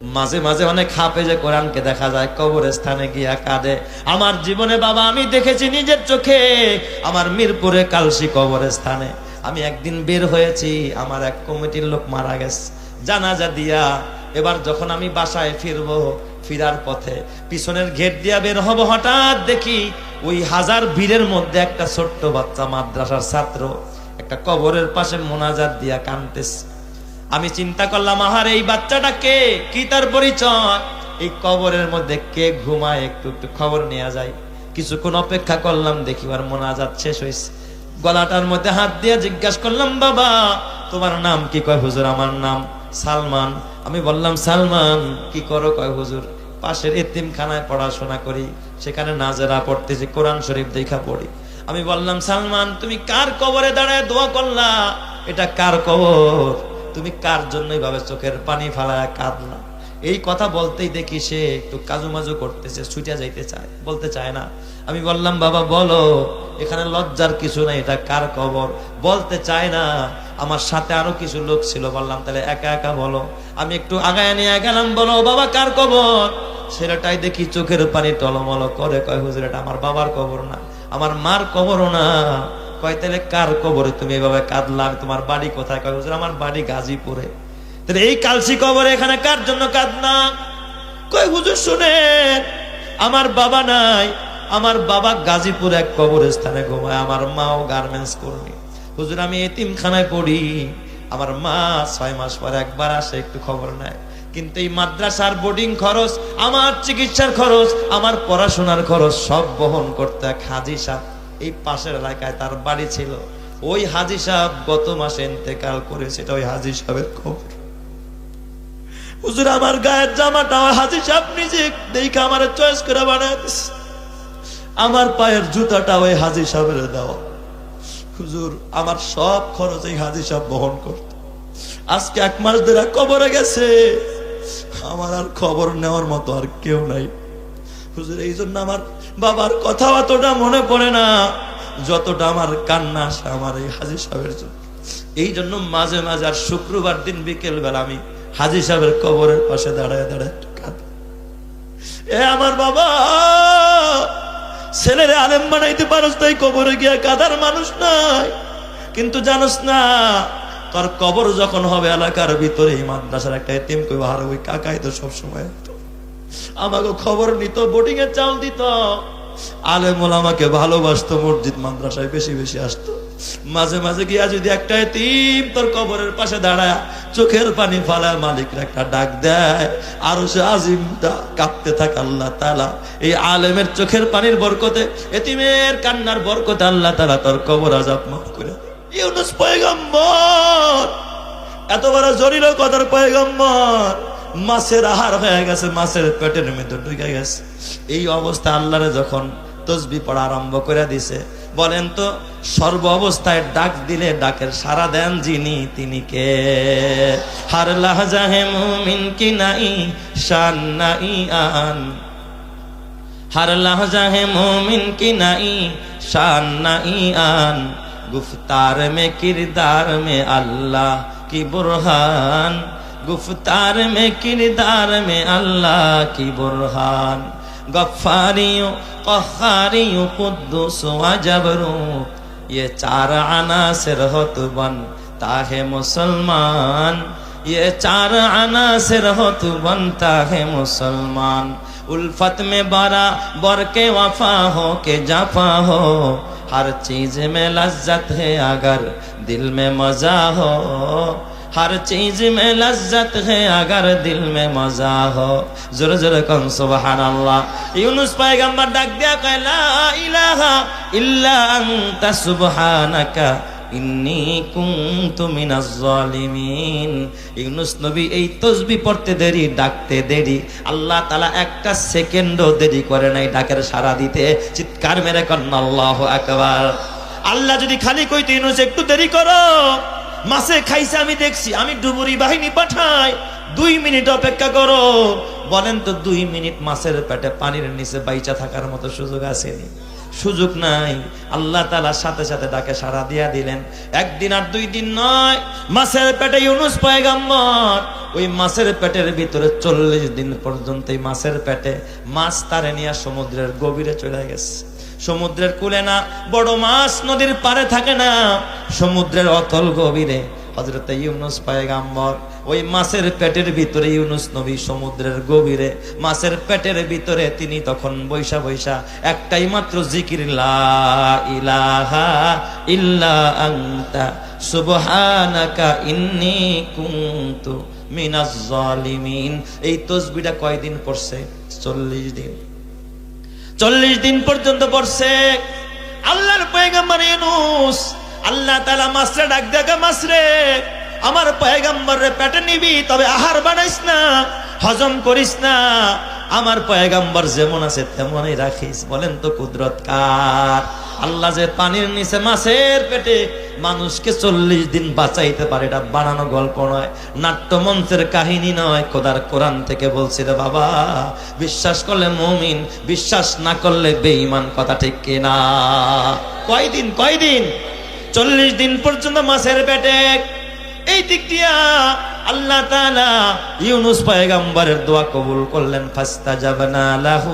মাঝে মাঝে অনেক হাফেজে কোরআনকে দেখা যায় কবরস্থানে গিয়া কাঁদে। আমার জীবনে বাবা আমি দেখেছি নিজের চোখে, আমার মিরপুরে কালসি কবরস্থানে আমি একদিন বের হয়েছি, আমার এক কমিটির লোক মারা গেছে জানাজা দিয়া। এবার যখন আমি বাসায় ফিরবো, ফিরার পথে পিছনের গেট দিয়া বের হব, হঠাৎ দেখি ওই হাজার ভিড়ের মধ্যে একটা ছোট্ট বাচ্চা মাদ্রাসার ছাত্র একটা কবরের পাশে মোনাজাত দিয়া কাঁদতেছে। আমি চিন্তা করলাম, আহার এই বাচ্চাটা কে, কি তার পরিচয়, এই কবরের মধ্যে কে ঘুমায়, একটু একটু খবর নেওয়া যায়। কিছুক্ষণ অপেক্ষা করলাম, দেখি আর মোনাজাত শেষ হয়েছে। গলাটার মধ্যে হাত দিয়ে জিজ্ঞাসা করলাম, বাবা তোমার নাম কি? কয় হুজুর আমার নাম সালমান। আমি বললাম, সালমান কি করো? কয় হুজুর পাশের এতিমখানায় পড়াশোনা করি, সেখানে নাজেরা পড়তেছি, কোরআন শরীফ দেখা পড়ি। আমি বললাম, সালমান তুমি কার কবরে দাঁড়ায় দোয়া করলা? এটা কার কবর? তুমি কার জন্য এইভাবে চোখের পানি ফালায় কাঁদলা? এই কথা বলতেই দেখি সে একটু কাজুমাজু করতেছে, ছুটে যাইতে চায়, বলতে চায় না। আমি বললাম, বাবা বলো, এখানে লজ্জার কিছু নাই, এটা কার কবর? বলতে চায় না। আমার সাথে আরো কিছু লোক ছিল, বললাম তাহলে একা একা বলো। আমি একটু আগায় নিয়ে গেলাম, বলো বাবা কার কবর? ছেলেটাই দেখি চোখের পানি টলমল করে, কয় হুজুর এটা আমার বাবার কবর না, আমার মার কবরও না। কয় তাহলে কার কবরে তুমি এভাবে কাঁদলা? তোমার বাড়ি কোথায়? কয় হুজুর আমার বাড়ি গাজীপুরে। তাহলে এই কালসি কবরে এখানে কার জন্য কাঁদনা? কয় হুজুর শুনেন, আমার বাবা নাই, আমার বাবা গাজীপুর এক কবরস্থানে ঘুমায়, আমার মাও গার্মেন্টস কর্মী। হুজুর আমি এতিমখানায় পড়ি, আমার মা 6 মাস পর একবার আসে, একটু খবর নেয়। কিন্তু এই মাদ্রাসার বোর্ডিং খরচ, আমার চিকিৎসার খরচ, আমার পড়াশোনার খরচ সব বহন করতে এক হাজি সাহেব, এই পাশের এলাকায় তার বাড়ি ছিল। ওই হাজি সাহেব গত মাসে ইন্তেকাল করেছে, এটা ওই হাজি সাহেবের খবর। হুজুর আমার গায়ের জামাটা ওই হাজি সাহেব নিজে দেখে আমার চয়েস করে বানায় দিছে, আমার পায়ের জুতাটা ওই হাজি সাহেবের দেওয়া। হুজুর আমার সব খরচ এই হাজি সাহেব বহন করত। আজকে 1 মাস ধরে কবরে গেছে, আমার আর খবর নেওয়ার মতো আর কেউ নাই। হুজুর এই জন্য আমার বাবার কথা অতটা মনে পড়ে না, যতটা আমার কান্না আসে আমার এই হাজি সাহেবের জন্য। এই জন্য মাঝে মাঝে আর শুক্রবার দিন বিকেল বেলা আমি হাজি সাহেবের কবরের পাশে দাঁড়ায় দাঁড়ায় কাঁদি। এ আমার বাবা, ছেলেরে আলেম বানাইতে পারস তাই কবরে গিয়া কাদার মানুষ নাই। কিন্তু জানোস না, তোর কবর যখন হবে এলাকার ভিতরে, এই মাদ্রাসার একটা এতিম কইবা, আর ওই কাকাই তো সবসময় আমাকে খবর নিত, বোর্ডিং এর চাউল দিত, আলেম ওলামাকে ভালোবাসতো, মসজিদ মাদ্রাসায় বেশি বেশি আসতো। মাঝে মাঝে গিয়া যদি একটা এতিম তোর কবরের পাশে দাঁড়ায় চোখের পানি ফালায় মালিকের একটা ডাক দেয়, আর সে আজিমটা কাঁপতে থাকে। আল্লাহ তাআলা এই আলেমের চোখের পানির বরকতে, এতিমের কান্নার বরকতে আল্লাহ তাআলা তোর কবর আযাব মাফ করে। ইউনূস পয়গম্বর এত বড় জলিল কদর পয়গম্বর, মাছের আহার হয়ে গেছে, মাছের পেটের মধ্যে ঢুকে গেছে। এই অবস্থা আল্লাহরে যখন তসবিহ পড়া আরম্ভ করে দিছে, বলেন তো সর্ব অবস্থায় ডাক দিলে ডাকের সাড়া দেন যিনি, তিনি কে? হার লাহজা হে মুমিন কি নাই শান নাই আন, हर लहजा है मोमिन की नई शान नई आन, गुफ्तार में किरदार में अल्लाह की बुरहान, गुफ्तार में किरदार में अल्लाह की बुरहान, गफ्फारियों क़हारियों कुद्दूस व जबरूत, ये 4 अनासिर हो तो बनता है मुसलमान, ये 4 अनासिर हो तो बनता है मुसलमान। उल्फत में बराबर के वफा हो के जाफा हो, हर चीज में लज्जत है अगर दिल में मजा हो, हर चीज में लज्जत है अगर दिल में मजा हो। जोर जोर कौन सुबहान अल्लाह। यूनुस पैगंबर डाक दिया, कह ला इलाहा इल्ला अंता सुबहानका ইন্নী কুনতু মিনাজ জালিমিন। ইউনূস নবী এই তাসবিহ পড়তে দেরি, ডাকতে দেরি, আল্লাহ তাআলা একটা সেকেন্ডও দেরি করে নাই ডাকের সাড়া দিতে। চিৎকার মেরে কন্না আল্লাহু আকবার। আল্লাহ যদি খালি কইতো ইউনূস একটু দেরি করো, মাছে খাইছে আমি দেখছি, আমি ডুবুরি বাহিনী পাঠাই, 2 মিনিট অপেক্ষা করো। বলেন তো 2 মিনিট মাছের পেটে পানির নিচে বাইচা থাকার মতো সুযোগ আসেনি? সুযোগ নাই। আল্লাহ তাআলা সাথে সাথে ডাকে সাড়া দিয়া দিলেন। একদিন আর 2 দিন নয়, মাছের পেটে ইউনুস পয়গম্বর, ওই মাছের পেটের ভিতরে 40 দিন পর্যন্ত এই মাছের পেটে মাছ তারে নিয়ে সমুদ্রের গভীরে চলে গেছে। সমুদ্রের কূলে না, বড় মাছ নদীর পারে থাকে না, সমুদ্রের অতল গভীরে হযরত ইউনুস পয়গম্বর ওই মাছের পেটের ভিতরে, ইউনুস নবী সমুদ্রের গভীরে মাছের পেটের ভিতরে তিনি তখন বৈশা বৈশা একটাই মাত্র জিকির, লা ইলাহা ইল্লা আনতা সুবহানাকা ইন্নী কুনতু মিনাজ জালিমিন। এই তাসবিহটা কয়দিন পড়ছে? 40 দিন। 40 দিন পর্যন্ত পড়ছে। আল্লাহর পয়গম্বর ইউনুস, আল্লাহ তাআলা মাছরে ডাক দেখা, মাছরে আমার পয়গম্বরে পেটে নিবি, তবে আহার বানাইস না, হজম করিস না, আমার পয়গম্বর যেমন আছে তেমনই রাখিস। বলেন তো কুদরত কার? আল্লাহ যে পানির নিচে মাছের পেটে মানুষকে 40 দিন বাঁচাইতে পারে, এটা বানানো গল্প নয়, নাট্যমঞ্চের কাহিনী নয়, খোদার কোরআন থেকে বলছি রে বাবা। বিশ্বাস করলে মুমিন, বিশ্বাস না করলে বেঈমান। কথা ঠিক কিনা? কয়দিন? 40 দিন পর্যন্ত মাছের পেটে। এই দিক দিয়া আল্লাহ তাআলা ইউনুস পয়গম্বরের দোয়া কবুল করলেন। ফাস্তাজাবনা লাহু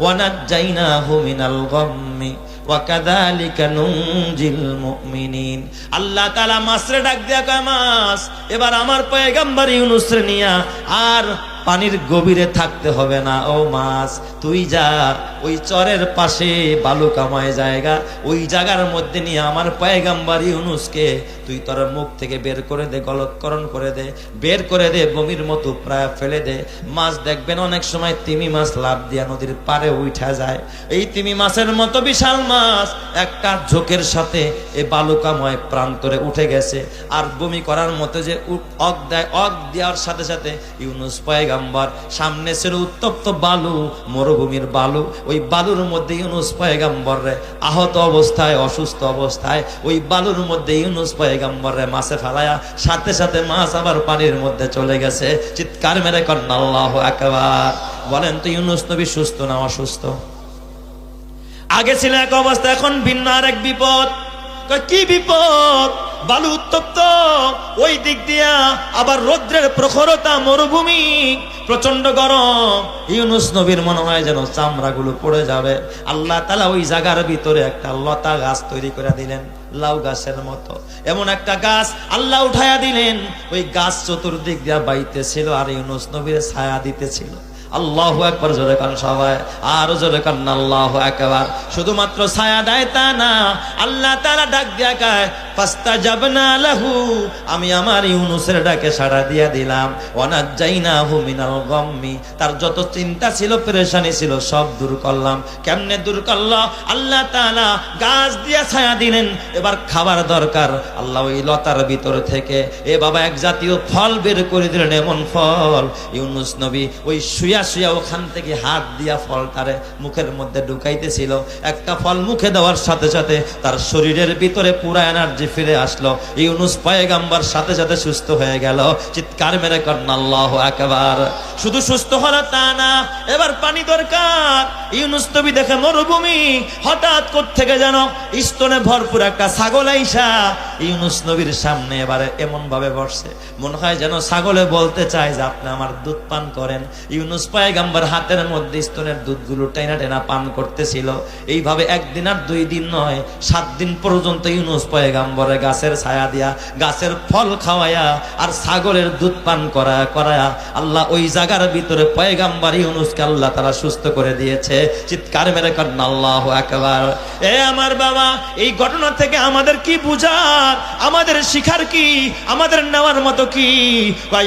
ওয়া নাজ্জাইনাহু মিনাল গাম্মি ওয়া কাযালিকা নুনজিল মুমিনিন। আল্লাহ তাআলা মাছরে ডাক দিয়া কয়, মাছ এবার আমার পয়গম্বর ইউনুসরে নিয়া আর পানির গভীরে থাকতে হবে না। ও মাছ, তুই যা ওই চরের পাশে বালুকাময় জায়গা, ওই জায়গার মধ্যে নিয়ে আমার পয়গম্বর ইউনুসকে তুই তোর মুখ থেকে বের করে দে, গলৎকরণ করে দে, বের করে দে, বমির মতো প্রায় ফেলে দে। মাছ দেখবেন অনেক সময় তিমি মাছ লাফ দিয়া নদীর পারে উঠা যায়। এই তিমি মাছের মতো বিশাল মাছ একটা ঝোঁকের সাথে এই বালুকাময় প্রান্তরে উঠে গেছে। আর বমি করার মতো যে অগ দেয়, অগ দেওয়ার সাথে সাথে ইউনুস পয়গম্বর, সামনে ছিল উত্তপ্ত বালু, মরুভূমির বালু, ওই বালুর মধ্যে ইউনুস পয়গম্বর রে আহত অবস্থায়, অসুস্থ অবস্থায় ওই বালুর মধ্যে ইউনুস পয়গম্বর রে মাছে ফেলায়া সাথে সাথে মাছ আবার পানির মধ্যে চলে গেছে। চিৎকার মেরে কন্যা আল্লাহু আকবার। বলেন তো ইউনুস নবী সুস্থ না অসুস্থ? আগে ছিল এক অবস্থা, এখন ভিন্ন আরেক বিপদ। কি বিপদ? বালু উত্তপ্ত, ওই দিক দিয়া আবার রৌদ্রের প্রখরতা, মরুভূমি, প্রচন্ড গরম। ইউনুস নবীর মনে হয় যেন চামড়াগুলো পড়ে যাবে। আল্লাহ তাআলা ওই জায়গার ভিতরে একটা লতা গাছ তৈরি করে দিলেন, লাউ গাছের মতো। এমন একটা গাছ আল্লাহ উঠায়া দিলেন, ওই গাছ চতুর্দিক দিয়া বাইতেছিল আর ইউনুস নবীর ছায়া দিতেছিল। আল্লাহু আকবার। জোরে কান সবাই, আরো জোরে কান আল্লাহু আকবার। শুধুমাত্র ছায়া দেয় তা না, আল্লাহ তাআলা ডাক দিয়া কয়, ফাস্তাজাবনা লাহু, আমি আমার ইউনুসের ডাকে সাড়া দিয়া দিলাম। ওয়া নাজ্জাইনাহু মিনাল গাম্মি, তার যত চিন্তা ছিল, পেরেশানি ছিল, সব দূর করলাম। কেমনে দূর করলো? আল্লাহ তাআলা গাছ দিয়া ছায়া দিলেন। এবার খাবার দরকার, আল্লাহ ওই লতার ভিতর থেকে এ বাবা এক জাতীয় ফল বের করে দিলেন। এমন ফল ইউনুস নবী ওই শুয়া ওখান থেকে হাত দিয়া ফলটারে মুখের মধ্যে ঢুকাইতেছিল। একটা ফল মুখে দেওয়ার সাথে সাথে তার শরীরের ভিতরে পুরা এনার্জি ফিরে আসলো। ইউনুস পয়গম্বর সাথে সাথে সুস্থ হয়ে গেল। চিৎকার মেরে করেন আল্লাহু আকবার। শুধু সুস্থ হলো তা না, এবার পানি দরকার। ইউনুস নবী দেখে মরুভূমি, হঠাৎ কোত্থেকে যেন স্তনে ভরপুর একটা ছাগল আইসা ইউনুস নবীর সামনে এবারে এমন ভাবে বসছে, মনে হয় যেন ছাগলে বলতে চায় যে আপনি আমার দুধ পান করেন। ইউনুস পয়গম্বর হাতের মধ্যে স্তনের দুধগুলো টেনা টেনা পান করতেছিল। এইভাবে একদিন আর 2 দিন নয়, 7 দিন পর্যন্ত ইউনুস পয়গম্বরে গাছের ছায়া দিয়া, গাছের ফল খাওয়ায়া আর ছাগলের দুধ পান করায়া আল্লাহ ওই জায়গার ভিতরে পয়গম্বর ইউনুসকে আল্লাহ তাআলা সুস্থ করে দিয়েছে। চিৎকার মেরে করেন আল্লাহু আকবার। এ আমার বাবা, এই ঘটনা থেকে আমাদের কি বুঝার, আমাদের শিখার কি, আমাদের নেওয়ার মতো কি?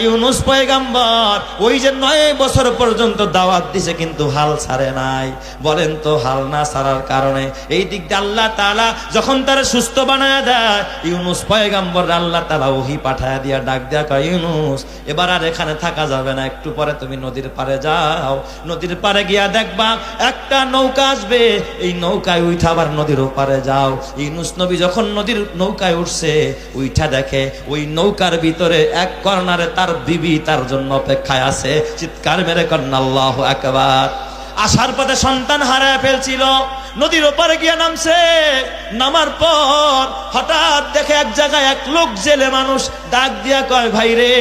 ইউনুস পয়গম্বর ওই যে 9 বছর পর্যন্ত দাওয়াত দিছে, কিন্তু হাল ছাড়ে নাই। বলেন তো হাল না ছাড়ার কারণে এই দিক দিয়ে আল্লাহ তাআলা যখন তারা সুস্থ বানায় দেয়, ইউনুস পয়গম্বর আল্লাহ তাআলা ওহী পাঠায় দিয়া ডাক দেয়া কয়, ইউনুস এবার আর এখানে থাকা যাবে না, একটু পরে তুমি নদীর পারে যাও। নদীর পারে গিয়া দেখবা একটা নৌকা আসবে, এই নৌকায় উঠা আবার নদীর ওপারে যাও। ইউনুস নবী যখন নদীর নৌকায় উঠছে, উঠা দেখে ওই নৌকার ভিতরে এক কর্নারে তার বিবি তার জন্য অপেক্ষায় আছে। চিৎকার মেরে করেন আল্লাহু আকবার। আসার পথে সন্তান হারায় ফেলছিল, নদীর ওপারে গিয়া নামছে। নামার পর হঠাৎ দেখে এক জায়গায় এক লোক জেলে মানুষ ডাক দিয়া কয়, ভাই রে,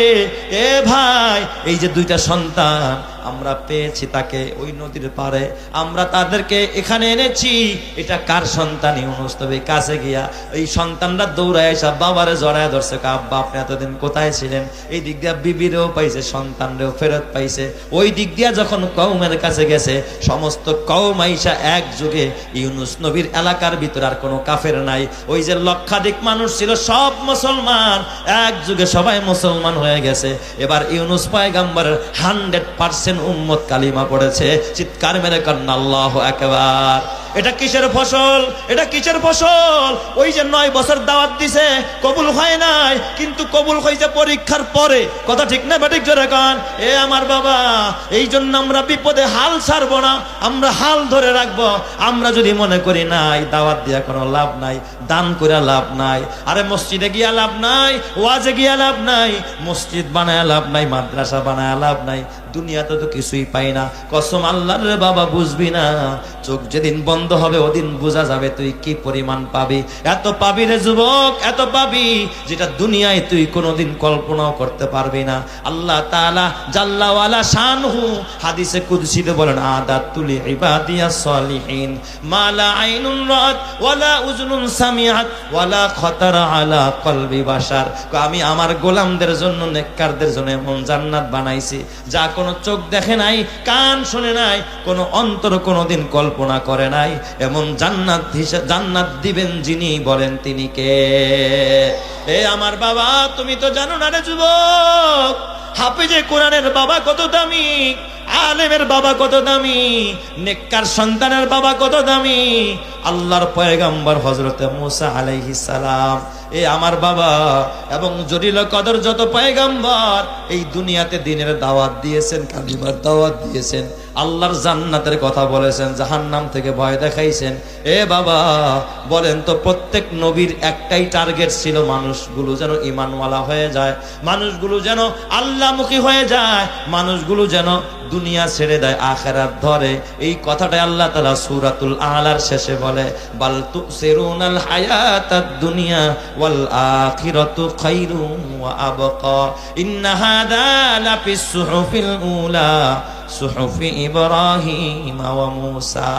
এ ভাই, এই যে দুইটা সন্তান আমরা পেয়েছি তাকে ওই নদীর পারে, আমরা তাদেরকে এখানে এনেছি, এটা কার সন্তান? ইউনুস নবী কাছে গিয়া এই সন্তানরা দৌড়ায় এসে বাবারে জড়ায় ধরছে। আব্বা, আপনি এতদিন কোথায় ছিলেন? এই দিক দিয়া বিবিরেও পাইছে, সন্তানরেও ফেরত পাইছে। ওই দিক দিয়া যখন কওমের কাছে গেছে, সমস্ত কওম আইসা একযোগে, ইউনুস নবীর এলাকার ভিতর আর কোনো কাফের নাই। ওই যে লক্ষাধিক মানুষ ছিল সব মুসলমান, একযোগে সবাই মুসলমান হয়ে গেছে। এবার ইউনুস পয়গম্বরের 100% উম্মত কালিমা পড়েছে। চিৎকার মেরে কান্না আল্লাহু আকবার। এটা কিসের ফসল? এটা কিসের ফসল? ওই যে 9 বছর দাওয়াত দিছে, কবুল হয় নাই, কিন্তু কবুল হয়েছে পরীক্ষার পরে। কথা ঠিক না বেঠিক? জোরে কান। এ আমার বাবা, এই জন্য আমরা বিপদে হাল ছাড়বো না, আমরা হাল ধরে রাখবো। আমরা যদি মনে করি নাই দাওয়াত দিয়া কোনো লাভ নাই, দান করে লাভ নাই, আরে মসজিদে গিয়া লাভ নাই, ওয়াজে গিয়া লাভ নাই, মসজিদ বানায় লাভ নাই, মাদ্রাসা বানায় লাভ নাই, দুনিয়াতে তো কিছুই পাই না। কসম আল্লাহর রে বাবা, বুঝবি না, চোখ যেদিন বন্ধ হবে ওদিন বোঝা যাবে তুই কি পরিমাণ পাবি। এত পাবি রে যুবক, এত পাবি যেটা দুনিয়ায় তুই কোনোদিন কল্পনাও করতে পারবি না। আল্লাহ তাআলা জাল্লা ওয়ালা শানহু হাদিসে কুদসিতে বলেন, আদাতুল ইবাদিয়াস সালিহিন মালা আইনুন রাত ওয়ালা উযুনুন সামিআত ওয়ালা খাতারা আলা কলবি বাশার। আমি আমার গোলামদের জন্য, নেককারদের জন্য এমন জান্নাত বানাইছি যা কোনো চোখ দেখে নাই, কান শুনে নাই, কোনো অন্তর কোনোদিন কল্পনা করে নাই। এমন জান্নাত দিবেন যিনি, বলেন তিনি কে? এ আমার বাবা, তুমি তো জানো না রে যুবক, হাফেজে কোরআনের বাবা কত দামি, আলেমের বাবা কত দামি, নেককার সন্তানের বাবা কত দামি। আল্লাহর পয়গম্বর হযরতে মুসা আলাইহিস সালাম, এ আমার বাবা, এবং জলিল কদর যত পয়গম্বর এই দুনিয়াতে দিনের দাওয়াত দিয়েছেন, কালিমার দাওয়াত দিয়েছেন, আল্লাহর জান্নাতের কথা বলেছেন, জাহান্নাম থেকে ভয় দেখাইছেন। এ বাবা, বলেন তো, প্রত্যেক নবীর একটাই টার্গেট ছিল, মানুষগুলো যেন ঈমানওয়ালা হয়ে যায়, মানুষগুলো যেন আল্লাহমুখী হয়ে যায়, মানুষগুলো যেন দুনিয়া ছেড়ে দেয়, আখিরাত ধরে। এই কথাটাই আল্লাহ তাআলা সূরাতুল আলার শেষে বলে, বাল তুসিরুনাল হায়াতাদ দুনিয়া ওয়াল আখিরাতু খায়রুন ওয়া আবকা ইন্না হাযা লাফিস সুহুফিল উলা সুহুফি ইব্রাহিম ওয়া মূসা।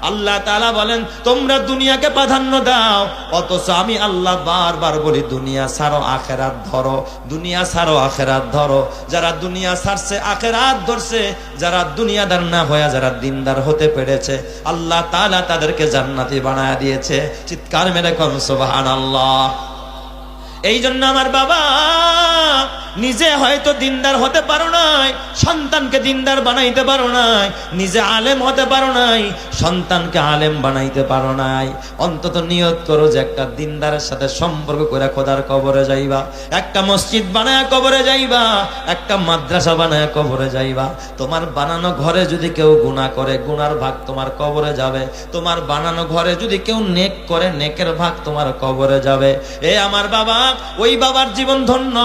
আল্লাহ তাআলা বলেন, তোমরা দুনিয়াকে প্রাধান্য দাও, অথচ আমি আল্লাহ বারবার বলি, দুনিয়া ছাড়ো আখিরাত ধরো, দুনিয়া ছাড়ো আখিরাত ধরো। যারা দুনিয়া ছাড়ছে আখিরাত ধরছে, যারা দুনিয়াদার না হয়ে যারা দিনদার হতে পেরেছে, আল্লাহ তাআলা তাদেরকে জান্নাতি বানায়া দিয়েছে। চিৎকার মেরে কোন সুবহানাল্লাহ। এই জন্য আমার বাবা, নিজে হয়তো দিনদার হতে পারো নাই, সন্তানকে দিনদার বানাইতে পারো নাই, নিজে আলেম হতে পারো নাই, সন্তানকে আলেম বানাইতে পারো নাই, অন্তত নিয়ত করো যে একটা দিনদারের সাথে সম্পর্ক করে খোদার কবরে যাইবা, একটা মসজিদ বানায়া কবরে যাইবা, একটা মাদ্রাসা বানায়া কবরে যাইবা। তোমার বানানো ঘরে যদি কেউ গুনাহ করে, গুনার ভাগ তোমার কবরে যাবে। তোমার বানানো ঘরে যদি কেউ নেক করে, নেকের ভাগ তোমার কবরে যাবে। এ আমার বাবা, ওই বাবার জীবন ধন্য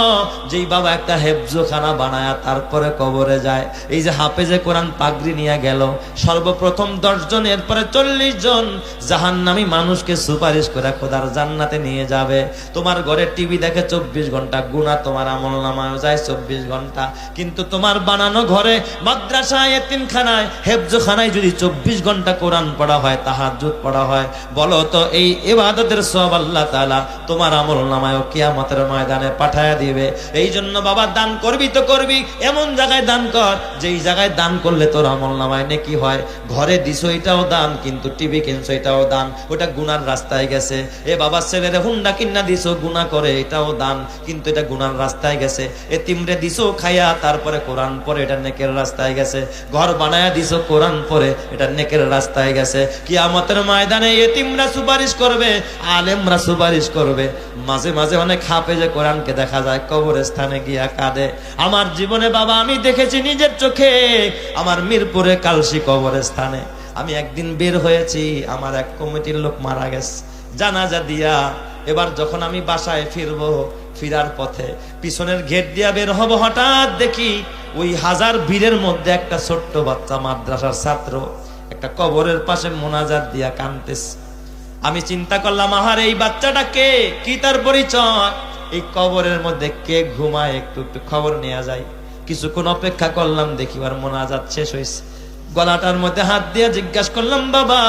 যেই বাবা একটা হেফজখানা বানায়া তারপরে কবরে যায়। এই যে হাফেজে কোরআন পাগড়ি নিয়ে গেল, সর্বপ্রথম 10 জন, এরপরে 40 জন জাহান্নামী মানুষকে সুপারিশ করে খোদার জান্নাতে নিয়ে যাবে। তোমার ঘরে টিভি দেখে 24 ঘন্টা, গুনাহ তোমার আমলনামায় যায় 24 ঘন্টা, কিন্তু তোমার বানানো ঘরে, মাদ্রাসায়, এতিমখানায়, হেফজখানায় যদি 24 ঘন্টা কোরআন পড়া হয়, তাহাজ্জুদ পড়া হয়, বলো তো এই ইবাদতের সওয়াব আল্লাহ তাআলা তোমার আমলনামায় কিয়ামতের ময়দানে পাঠায়া দিবে। এই জন্য বাবা, দান করবি তো করবি, এমন জায়গায় দান কর যেই জায়গায় দান করলে তোর আমলনামায় নেকি হয়। ঘরে দিছো এটাও দান, কিন্তু টিভি কিনছো এটাও দান, ওটা গুনার রাস্তায় গেছে। এ বাবা, ছেলেরে হুন্ডা কিনা দিছো, গুনাহ করে, এটাও দান, কিন্তু এটা গুনার রাস্তায় গেছে। এতিমরে দিছো খাইয়া তারপরে কোরআন পড়ে, এটা নেকের রাস্তায় গেছে। ঘর বানায়া দিছো কোরআন পড়ে, এটা নেকের রাস্তায় গেছে। কিয়ামতের ময়দানে এতিমরা সুপারিশ করবে, আলেমরা সুপারিশ করবে। মাঝে মাঝে অনেক হাফেজে কোরআনকে দেখা যায় কবরস্থানে গিয়া কাঁদে। আমার জীবনে বাবা আমি দেখেছি নিজের চোখে, আমার মিরপুরে কালসি কবরস্থানে আমি একদিন বের হয়েছি, আমার এক কমিটির লোক মারা গেছে জানাজা দিয়া। এবার যখন আমি বাসায় ফিরবো, ফিরার পথে পিছনের গেট দিয়া বের হব, হঠাৎ দেখি ওই হাজার ভিড়ের মধ্যে একটা ছোট্ট বাচ্চা মাদ্রাসার ছাত্র একটা কবরের পাশে মোনাজাত দিয়া কাঁদতেছে। আমি চিন্তা করলাম, আহার এই বাচ্চাটা কে, কি তার পরিচয়, এই কবরের মধ্যে কে ঘুমায়, একটু একটু খবর নেওয়া যায়। কিছুক্ষণ অপেক্ষা করলাম, দেখিবার মোনাজাত শেষ হয়েছে। গলাটার মধ্যে হাত দিয়ে জিজ্ঞাসা করলাম, বাবা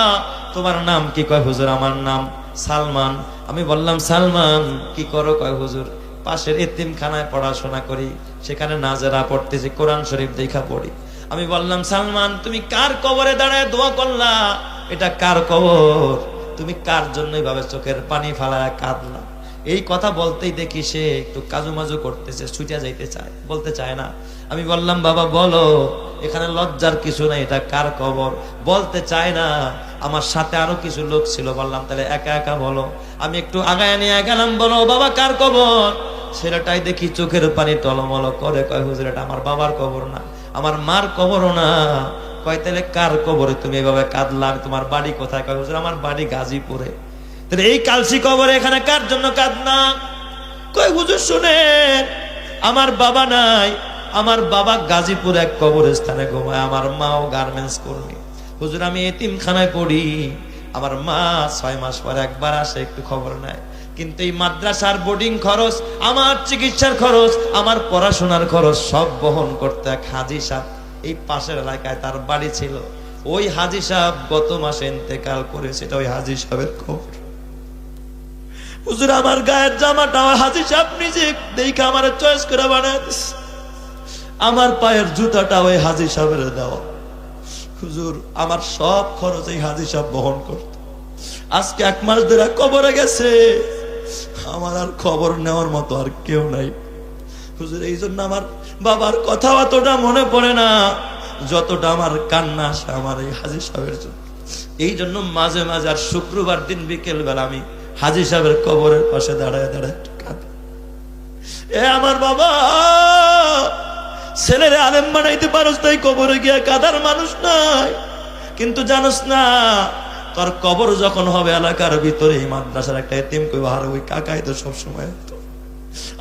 তোমার নাম কি? কয় হুজুর আমার নাম সালমান। আমি বললাম, সালমান কি করো? কয় হুজুর পাশের এতিমখানায় পড়াশোনা করি, সেখানে নাজেরা পড়তেছি, কোরআন শরীফ দেখা পড়ি। আমি বললাম, সালমান তুমি কার কবরে দাঁড়ায় দোয়া করলা? এটা কার কবর? তুমি কার জন্য এইভাবে চোখের পানি ফালায় কাঁদলা? এই কথা বলতেই দেখি সে একটু কাজুমাজু করতেছে, ছুটিয়া যাইতে চায়, বলতে চায় না। আমি বললাম, বাবা বলো, এখানে লজ্জার কিছু নাই, এটা কার কবর? বলতে চায় না। আমার সাথে আরো কিছু লোক ছিল, বললাম তাহলে একা একা বলো। আমি একটু আগায় নিয়ে গেলাম, বলো বাবা কার কবর? ছেলেটাই দেখি চোখের পানি টলমল করে, কয় হুজুর এটা আমার বাবার কবর না, আমার মার কবরও না। কয় তাহলে কার কবরে তুমি এভাবে কাঁদলা? তোমার বাড়ি কোথায়? কয় হুজুর আমার বাড়ি গাজীপুরে। তাহলে এই কালসি কবরে এখানে কার জন্য কাঁদনা? কয় হুজুর শুনেন, আমার বাবা নাই, আমার বাবা গাজীপুর এক কবরস্থানে ঘুমায়, আমার মাও গার্মেন্টস কর্মী। হুজুর আমি এতিমখানায় পড়ি, আমার মা 6 মাস পর একবার আসে, একটু খবর নেয়। কিন্তু এই মাদ্রাসার বোর্ডিং খরচ, আমার চিকিৎসার খরচ, আমার পড়াশোনার খরচ সব বহন করতে এক হাজি সাহেব, এই পাশের এলাকায় তার বাড়ি ছিল। ওই হাজি সাহেব গত মাসে ইন্তেকাল করেছে, এটা ওই হাজি সাহেবের খবর। হুজুর আমার গায়ের জামাটা হাজি সাহেব নিজে দেখে আমার চয়েস করে বানায় দিছে, আমার পায়ের জুতাটা ওই হাজি সাহেবের দেওয়া। হুজুর আমার সব খরচ এই হাজি সাহেব বহন করত। আজকে 1 মাস ধরে কবরে গেছে, আমার আর খবর নেওয়ার মতো আর কেউ নাই। হুজুর এই জন্য আমার বাবার কথা অতটা মনে পড়ে না, যতটা আমার কান্না আসে আমার এই হাজি সাহেবের জন্য। এই জন্য মাঝে মাঝে আর শুক্রবার দিন বিকেল বেলা আমি হাজি সাহেবের কবরের পাশে দাঁড়ায় দাঁড়ায় কাঁদি। এ আমার বাবা, ছেলের আলেম বানাইতে পারস তাই কবরে গিয়া কাদার মানুষ নাই। কিন্তু জানোস না, তোর কবর যখন হবে এলাকার ভিতরে, এই মাদ্রাসার একটা এতিম কই বাহার, ওই কাকাই তো সবসময়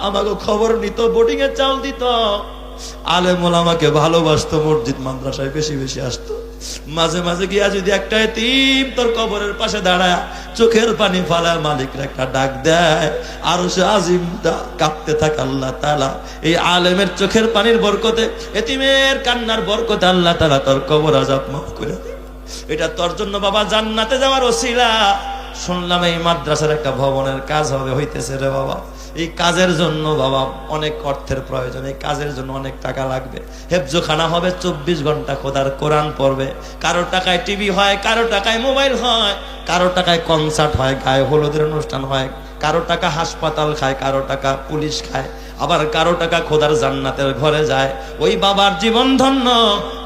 আমাকে খবর নিত, বোর্ডিং এর চাউল দিত, আলেম ওলামাকে ভালোবাসতো, মসজিদ মাদ্রাসায় বেশি বেশি আসতো। মাঝে মাঝে গিয়া যদি একটা এতিম তোর কবরের পাশে দাঁড়ায় চোখের পানি ফালায় মালিকরা একটা ডাক দেয়, আর সে আজিম কাঁপতে থাকে আল্লাহ তাআলা এই আলেমের চোখের পানির বরকতে, এতিমের কান্নার বরকতে আল্লাহ তাআলা তোর কবর আযাব মাফ করে দেয়। এটা তোর জন্য বাবা জান্নাতে যাওয়ার ওসিলা। শুনলাম এই মাদ্রাসার একটা ভবনের কাজ হবে, হইতেছে রে বাবা। এই কাজের জন্য বাবা অনেক অর্থের প্রয়োজন, এই কাজের জন্য অনেক টাকা লাগবে। হেফজখানা হবে, 24 ঘন্টা খোদার কোরআন পড়বে। কারো টাকায় টিভি হয়, কারো টাকায় মোবাইল হয়, কারো টাকায় কনসার্ট হয়, গায়ে হলুদের অনুষ্ঠান হয়, কারো টাকা হাসপাতাল খায়, কারো টাকা পুলিশ খায়, আবার কারো টাকা খোদার জান্নাতের ঘরে যায়। ওই বাবার জীবন ধন্য,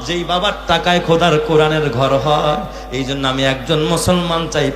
যেই বাবার টাকায় খোদার কোরআনের ঘর হয়। এই জন্য আমি একজন মুসলমান চাই